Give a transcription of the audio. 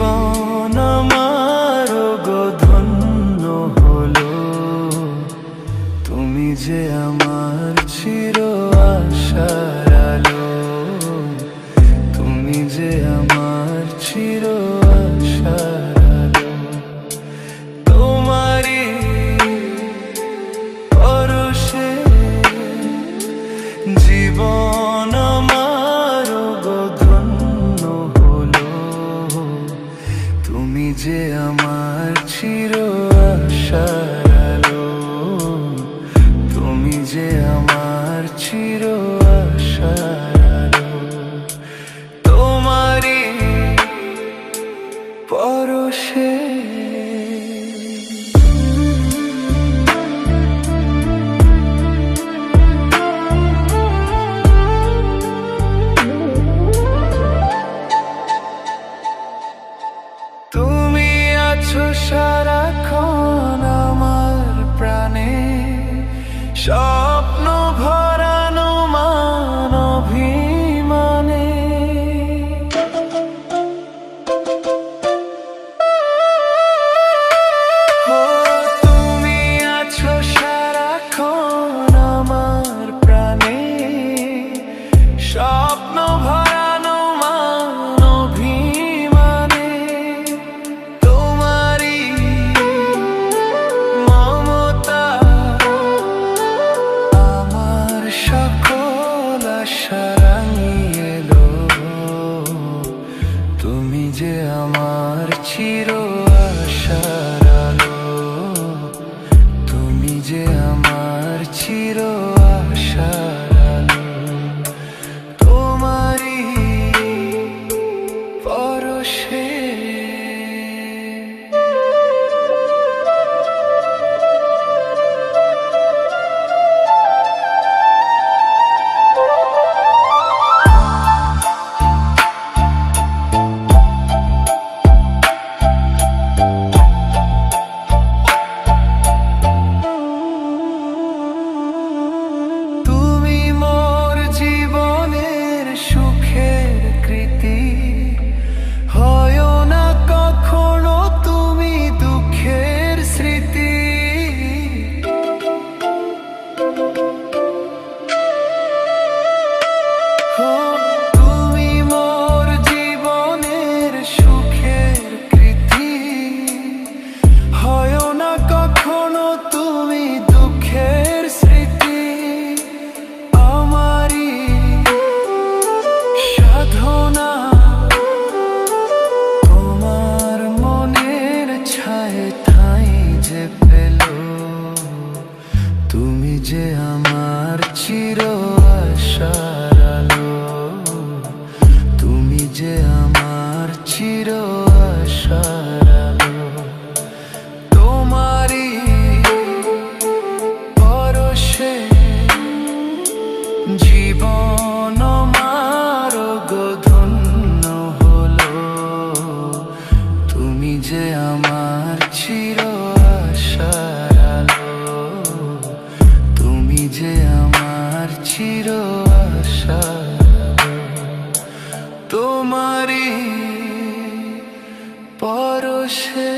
জীবন আমার গো ধন্য হলো, তুমি যে আমার চির আশার আলো, তুমি যে আমার চির আশার আলো। তোমারই পরশে জীবন আমার গো ধন্য হলো, তুমি যে আমার চির আশার আলো, তুমি যে আমার চির আশার আলো। তোমারই পরশে তুমি আছো সারাক্ষণ আমার প্রাণে, স্বপ্ন ভরানো মান অভিমানে। তুমি আছো সারাক্ষণ আমার প্রাণে, স্বপ্ন ভরানো মান অভিমানে। তোমারই মমতা আমার সকল আশা রাঙিয়ে এলো, তুমি যে আমার চির আশার আলো, তুমি যে আমার চির আশার আলো। তোমারই পরশে তুমি যে আমার চির আশার আলো, তুমি যে আমার চির আশার আলো। তোমারই পরশে জীবন আমার গো ধন্য হলো, তুমি যে আমার চির আশার আলো, তুমি যে আমার চির আশার আলো। তোমারই পরশে